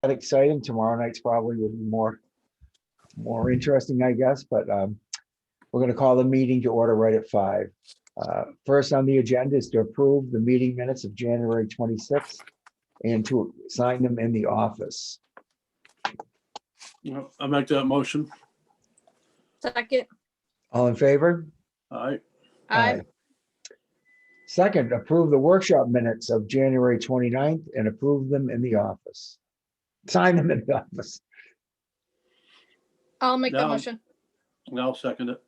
that exciting. Tomorrow night's probably will be more interesting, I guess, but we're going to call the meeting to order right at 5. First on the agenda is to approve the meeting minutes of January 26th and to sign them in the office. I'll make that motion. Second. All in favor? Aye. Aye. Second, approve the workshop minutes of January 29th and approve them in the office. Sign them in the office. I'll make that No. motion. I'll second it.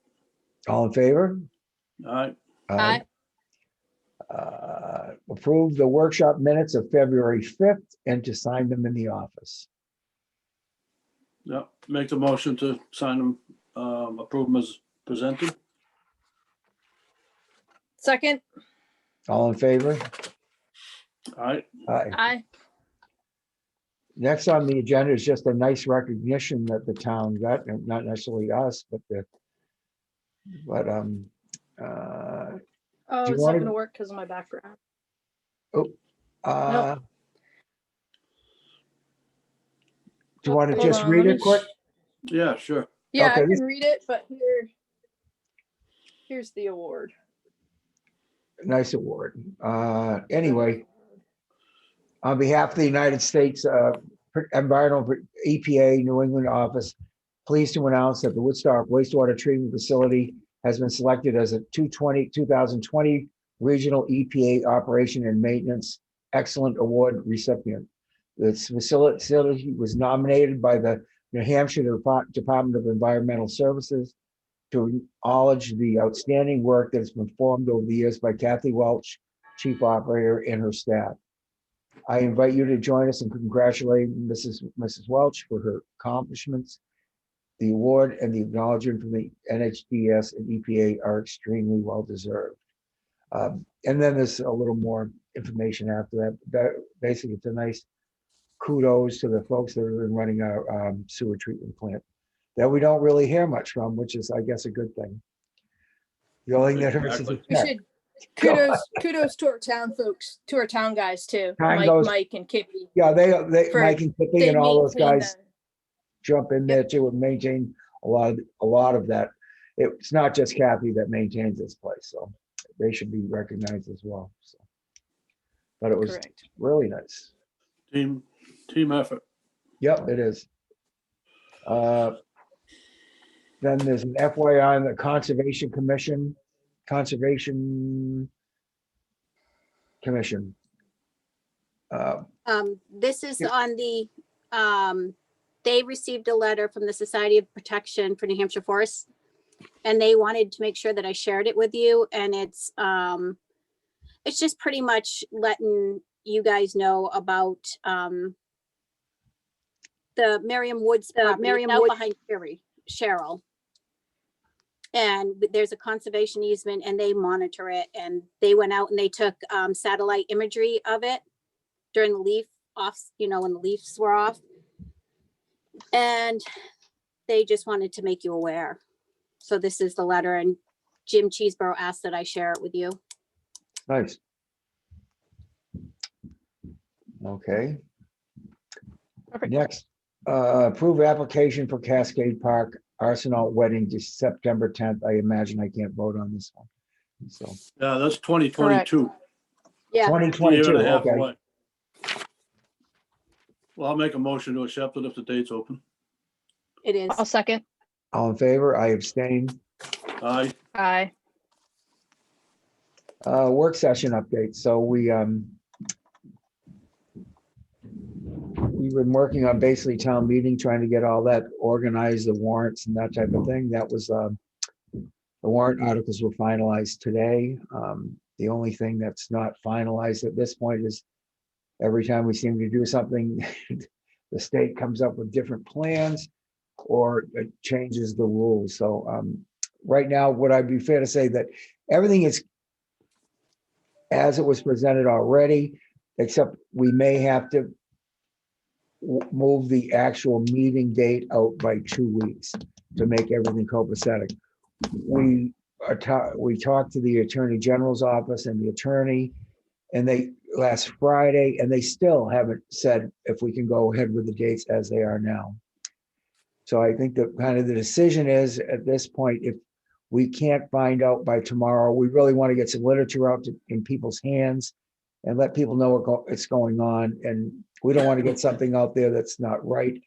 All in favor? Aye. Aye. Approve the workshop minutes of February 5th and to sign them in the office. Yeah, make the motion to sign them, approve them as presented. Second. All in favor? Aye. Aye. Aye. Next on the agenda is just a nice recognition that the town got, and not necessarily us, but Oh, Do you it's wanna- not gonna work because of my background. do you want to Hold just on, read let it me quick? Yeah, sure. Yeah, Okay, I this- can read it, but here's the award. Nice award. Anyway, on behalf of the United States Environmental EPA New England office, pleased to announce that the Woodstock Wastewater Treatment Facility has been selected as a 2020 Regional EPA Operation and Maintenance Excellent Award recipient. This facility was nominated by the New Hampshire Department of Environmental Services to acknowledge the outstanding work that has been performed over the years by Kathy Welch, Chief Operator, and her staff. I invite you to join us in congratulating Mrs. Welch for her accomplishments. The award and the acknowledgement from the NHDS and EPA are extremely well deserved. And then there's a little more information after that. Basically, it's a nice kudos to the folks that have been running our sewer treatment plant that we don't really hear much from, which is, I guess, a good thing. The only thing that hurts is the We check. should kudos to our town folks, to our town guys too. Time goes- Mike and Kippy. Yeah, they For- Mike and Tippy They and all those maintain guys the- jump in there too and maintain a lot of that. It's not just Kathy that maintains this place, so they should be recognized as well. So, but it was Correct. really nice. Team effort. Yep, it is. Then there's an FYI on the Conservation Commission. This is Yeah. on the, they received a letter from the Society of Protection for New Hampshire Forests. And they wanted to make sure that I shared it with you, and it's just pretty much letting you guys know about the Merriam Woods, Merriam out behind Cheryl. And there's a conservation easement and they monitor it, and they went out and they took satellite imagery of it during the leaf off, when the leaves were off. And they just wanted to make you aware. So this is the letter, and Jim Cheeseborough asked that I share it with you. Nice. Okay. Perfect. Next, approve application for Cascade Park Arsenal Wedding to September 10th. I imagine I can't vote on this one. So Yeah, that's 2022. Yeah, 2022, Year and a half okay. away. Well, I'll make a motion to accept it if the date's open. it is. I'll second. All in favor? I abstain. Aye. Aye. Work session update. So we've been working on basically town meeting, trying to get all that organized, the warrants and that type of thing. That was the warrant articles were finalized today. The only thing that's not finalized at this point is every time we seem to do something, the state comes up with different plans or it changes the rules. So right now, would I be fair to say that everything is as it was presented already, except we may have to move the actual meeting date out by 2 weeks to make everything copacetic. We talked to the Attorney General's office and the attorney, and last Friday, and they still haven't said if we can go ahead with the dates as they are now. So I think that kind of the decision is at this point, if we can't find out by tomorrow, we really want to get some literature out in people's hands and let people know what's going on. And we don't want to get something out there that's not right.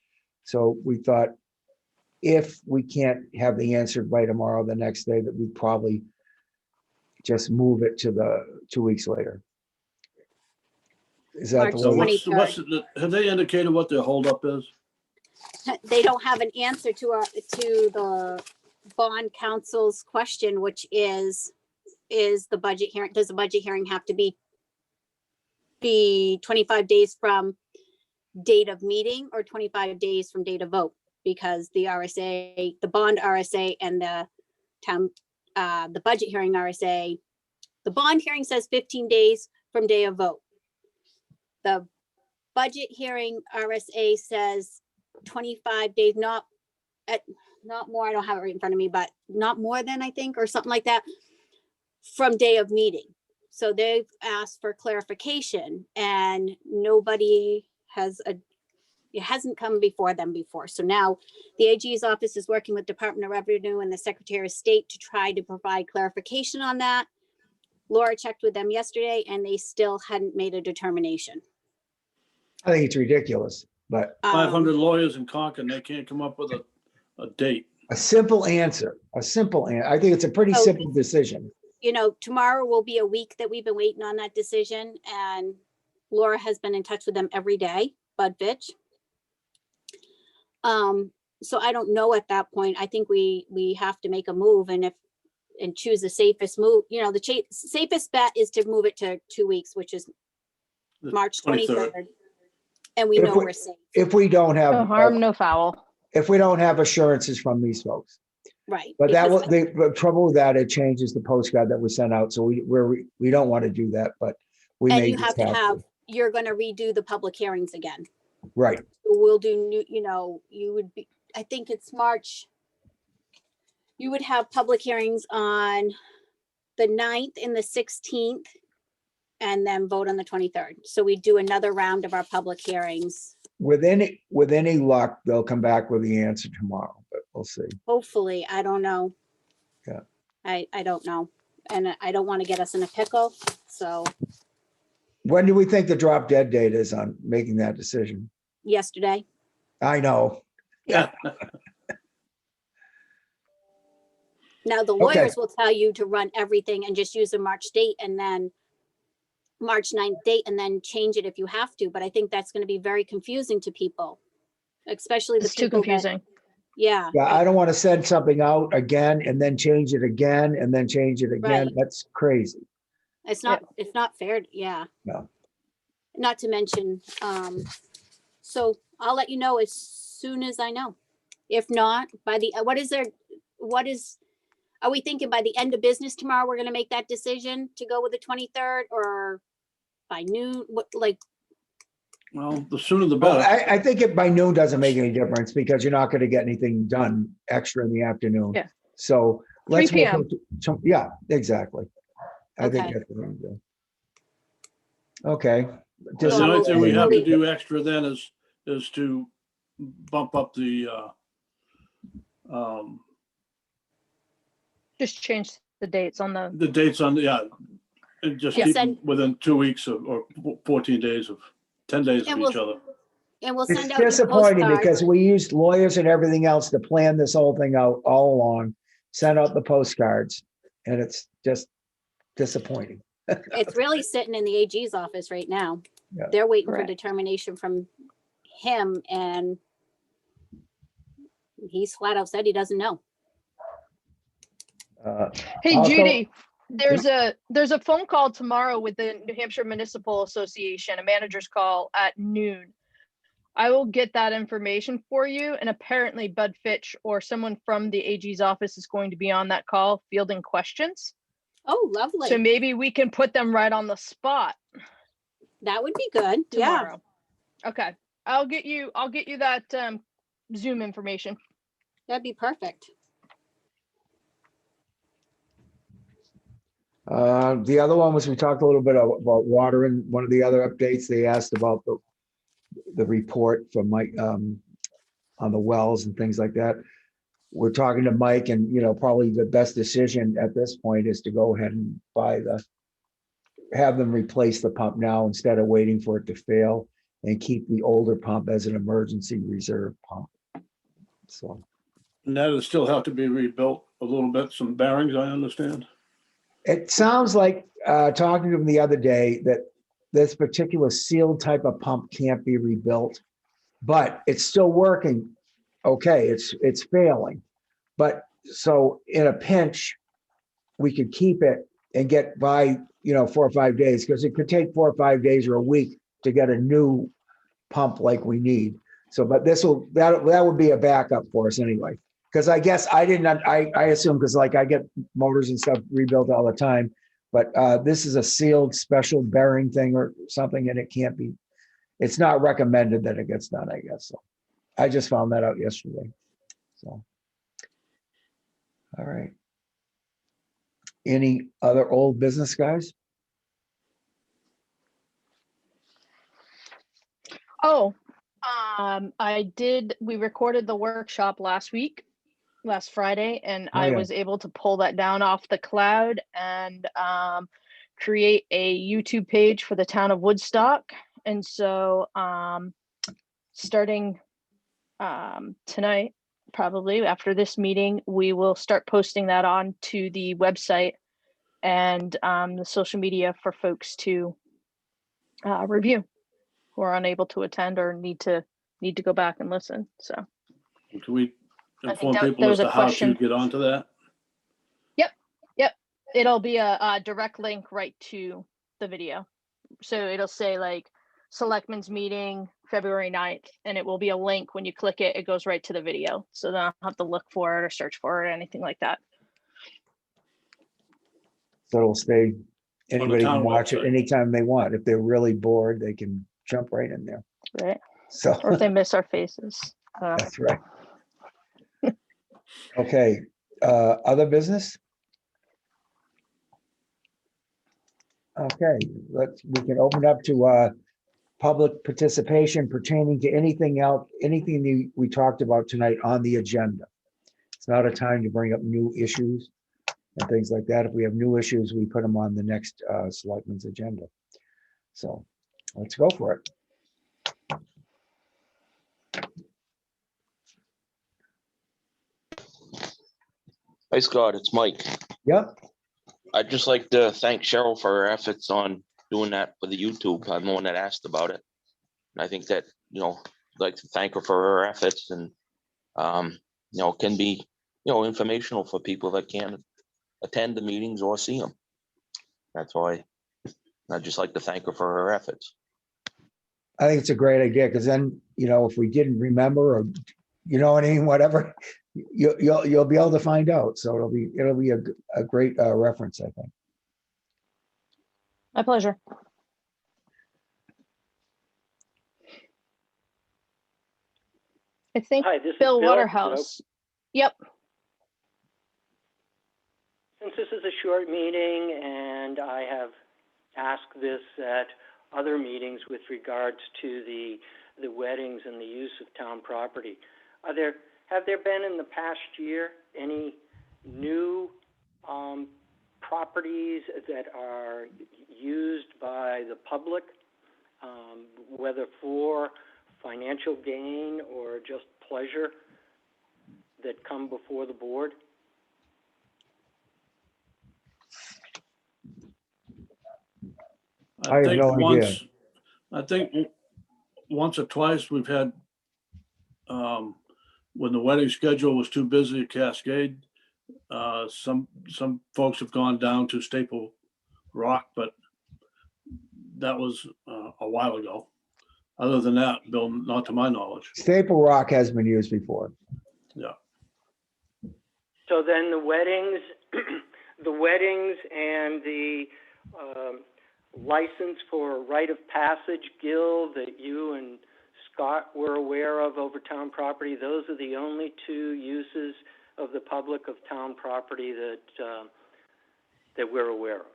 So we thought if we can't have the answer by tomorrow, the next day, that we'd probably just move it to the 2 weeks later. Is that March the So way? have they indicated what their holdup is? They don't have an answer to the bond counsel's question, which is the budget hearing, does the budget hearing have to be 25 days from date of meeting or 25 days from date of vote? Because the RSA, the bond RSA and the town, the budget hearing RSA, the bond hearing says 15 days from day of vote. The budget hearing RSA says 25 days, not more, I don't have it right in front of me, but not more than, I think, or something like that, from day of meeting. So they've asked for clarification and nobody it hasn't come before them before. So now the AG's office is working with Department of Revenue and the Secretary of State to try to provide clarification on that. Laura checked with them yesterday and they still hadn't made a determination. I think it's ridiculous, but 500 lawyers in Concord, they can't come up with a date. a simple answer. I think it's a pretty Oh, simple decision. You know, tomorrow will be a week that we've been waiting on that decision, and Laura has been in touch with them every day, Bud Fitch. So I don't know at that point. I think we have to make a move and choose the safest move. You know, the safest bet is to move it to 2 weeks, which is The March 23rd. 23rd. And we If know we- we're safe, If we don't No have, harm, no foul. if we don't have assurances from these folks. right? But that because the trouble with that, it changes the postcard that we sent out. So we don't want to do that, but we And may you just have to have, you're gonna redo the public hearings again. Right. We'll do new, you know, you would be, I think it's March. You would have public hearings on the 9th and the 16th and then vote on the 23rd. So we do another round of our public hearings. With any luck, they'll come back with the answer tomorrow, but we'll see. Hopefully, I don't know. Yeah. I don't know. And I don't want to get us in a pickle. So When do we think the drop dead date is on making that decision? yesterday, I know. Yeah. now the Okay. lawyers will tell you to run everything and just use a March date and then March 9th date and then change it if you have to. But I think that's going to be very confusing to people, especially the It's too people that- confusing. Yeah. Yeah, I don't want to send something out again and then change it again and then change it again. Right. That's crazy. It's not fair. Yeah. No. Not to mention, so I'll let you know as soon as I know. If not, by the, are we thinking by the end of business tomorrow, we're gonna make that decision to go with the 23rd or by noon? Well, the sooner the Well, better. I think it by noon doesn't make any difference because you're not going to get anything done extra in the afternoon. Yeah. So let's. 3 p.m. Yeah, exactly. I think Okay. that's what I'm doing. Okay. The Just- only thing we have to Really- do extra then is to bump up the Just change the dates on the, dates on, and just Yeah. keep them within 2 weeks or 14 days of 10 days And of we'll each other. And we'll It's send out new disappointing postcards. because we used lawyers and everything else to plan this whole thing out all along, send out the postcards, and it's just disappointing. It's really sitting in the AG's office right now. Yeah. They're waiting for Correct. determination from him and he's flat out said he doesn't know. hey, Also- Judy, there's a phone call tomorrow with the New Hampshire Municipal Association, a manager's call at noon. I will get that information for you. And apparently Bud Fitch or someone from the AG's office is going to be on that call fielding questions. Oh, lovely. So maybe we can put them right on the spot That would be good. Yeah. tomorrow. Okay. I'll get you that Zoom information. That'd be perfect. The other one was, we talked a little bit about water, and one of the other updates, they asked about the report from Mike, on the wells and things like that. We're talking to Mike, and, probably the best decision at this point is to go ahead and have them replace the pump now instead of waiting for it to fail, and keep the older pump as an emergency reserve pump. So And that'll still have to be rebuilt a little bit, some bearings, I understand. it sounds like, talking to him the other day, that this particular sealed type of pump can't be rebuilt, but it's still working. Okay, it's failing. But so in a pinch, we could keep it and get by, 4 or 5 days, because it could take 4 or 5 days or a week to get a new pump like we need. So, but that would be a backup for us anyway. Because I guess I assume, because like I get motors and stuff rebuilt all the time, but this is a sealed special bearing thing or something, and it's not recommended that it gets done, I guess. So I just found that out yesterday. So, all right. Any other old business, guys? Oh, we recorded the workshop last Friday, and Oh, I yeah. was able to pull that down off the cloud and create a YouTube page for the town of Woodstock. And so starting tonight, probably after this meeting, we will start posting that on to the website and the social media for folks to review who are unable to attend or need to go back and listen. So Can we I think inform there people as was a to how to question. get onto that? Yep. It'll be a direct link right to the video. So it'll say like Selectmen's meeting February 9th, and it will be a link. When you click it, it goes right to the video. So then I'll have to look for it or search for it or anything like that. So it'll stay, anybody can town watch it website. anytime they want. If they're really bored, they can jump right in there. Right. So Or if they miss our faces. that's right. Okay, other business? Okay, we can open up to public participation pertaining to anything else, anything we talked about tonight on the agenda. It's not a time to bring up new issues and things like that. If we have new issues, we put them on the next selectmen's agenda. So let's go for it. Hi, Scott. It's Mike. Yep. I'd just like to thank Cheryl for her efforts on doing that for the YouTube. I'm the one that asked about it. And I think that, I'd like to thank her for her efforts, and, can be, informational for people that can't attend the meetings or see them. That's why I'd just like to thank her for her efforts. I think it's a great idea, because then, if we didn't remember, or whatever, you'll be able to find out. So it'll be a great reference, I think. My pleasure. I think Hi, this is Bill Bill. Waterhouse. Yep. Since this is a short meeting and I have asked this at other meetings with regards to the weddings and the use of town property, have there been in the past year any new properties that are used by the public, whether for financial gain or just pleasure, that come before the board? I have no idea. I think once or twice we've had, when the wedding schedule was too busy at Cascade, some folks have gone down to Staple Rock, but that was a while ago. Other than that, Bill, not to my knowledge. Staple Rock has been used before. Yeah. So then the weddings, and the license for rite of passage guild that you and Scott were aware of over town property, those are the only two uses of the public of town property that we're aware of.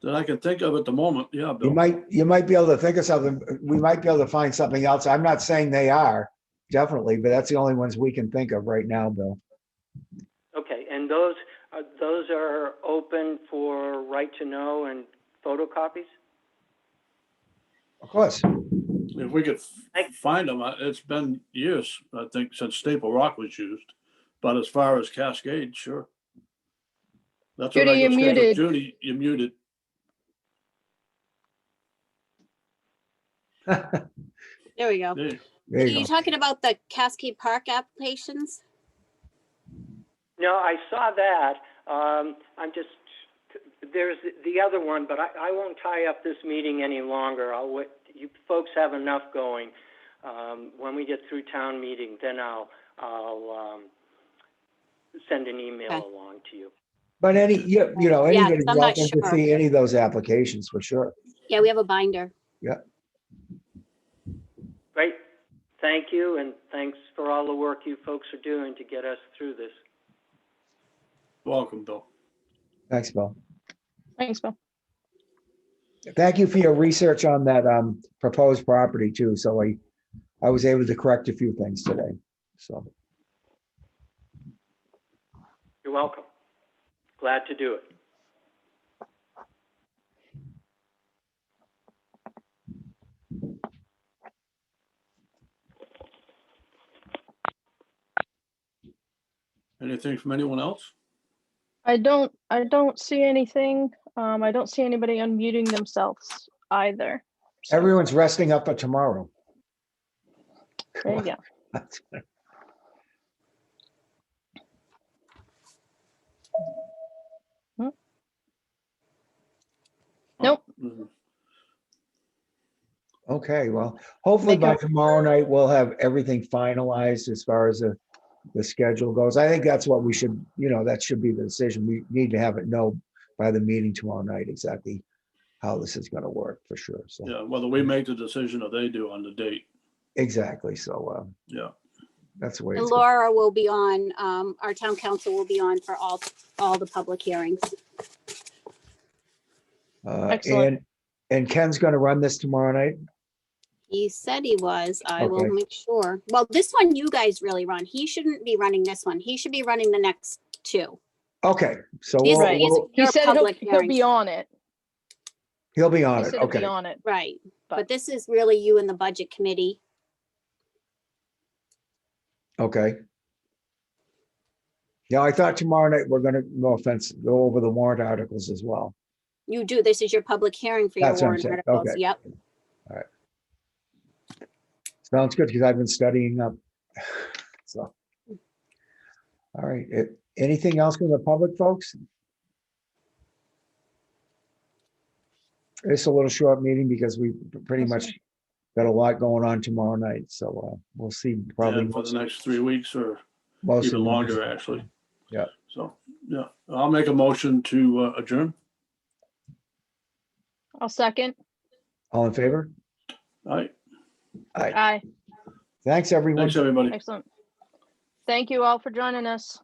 that I can think of at the moment. Yeah, You Bill. might be able to think of something. We might be able to find something else. I'm not saying they are, definitely, but that's the only ones we can think of right now, Bill. Okay, and those are open for right to know and photocopies? Of course. If we could find them, it's been years, I think, since Staple Rock was used. But as far as Cascade, sure. That's what Judy, I you're go schedule. muted. Judy, you're muted. There There we go. There. you Are you go. talking about the Cascade Park applications? No, I saw that. There's the other one, but I won't tie up this meeting any longer. I'll wait. You folks have enough going. When we get through town meeting, then I'll send an email Okay. along to you. But anybody's I'm not welcome to sure. see any of those applications for sure. Yeah, we have a binder. Great. Thank you, and thanks for all the work you folks are doing to get us through this. Welcome, Bill. Thanks, Bill. Thanks, Bill. Thank you for your research on that proposed property too. So I was able to correct a few things today. So You're welcome. Glad to do it. Anything from anyone else? I don't see anything. I don't see anybody unmuting themselves either. So, everyone's resting up for tomorrow. there you go. Nope. Mhm. Okay, well, hopefully Make by a- tomorrow night, we'll have everything finalized as far as the schedule goes. I think that's what we should, that should be the decision. We need to have it know by the meeting tomorrow night exactly how this is going to work for sure. So, Yeah, whether we make the decision or they do on the date. exactly. So Yeah. that's the way And it's going. Laura will be on, our town council will be on for all the public hearings. Excellent. And Ken's going to run this tomorrow night. He said he was. I will Okay. make sure. Well, this one you guys really run. He shouldn't be running this one. He should be running the next two. Okay, so These- Right. these are He your said he'll public be hearings. on it. he'll be on He it. said he'll be Okay, on it. Right. But- But this is really you and the budget committee. okay. Yeah, I thought tomorrow night we're going to, no offense, go over the warrant articles as well. You do, this is your public hearing for your That's what I'm warrant saying. articles. Okay. Yep. Sounds good because I've been studying up. So. All right. Anything else from the public, folks? It's a little short meeting because we pretty That's much got a lot going on tomorrow night. So we'll see probably And for the next 3 weeks or most of even the- longer, actually. Yeah. So, yeah, I'll make a motion to adjourn. I'll second. All in favor? All right. Aye. Aye. Thanks, everyone. Thanks, everybody. Excellent. Thank you all for joining us.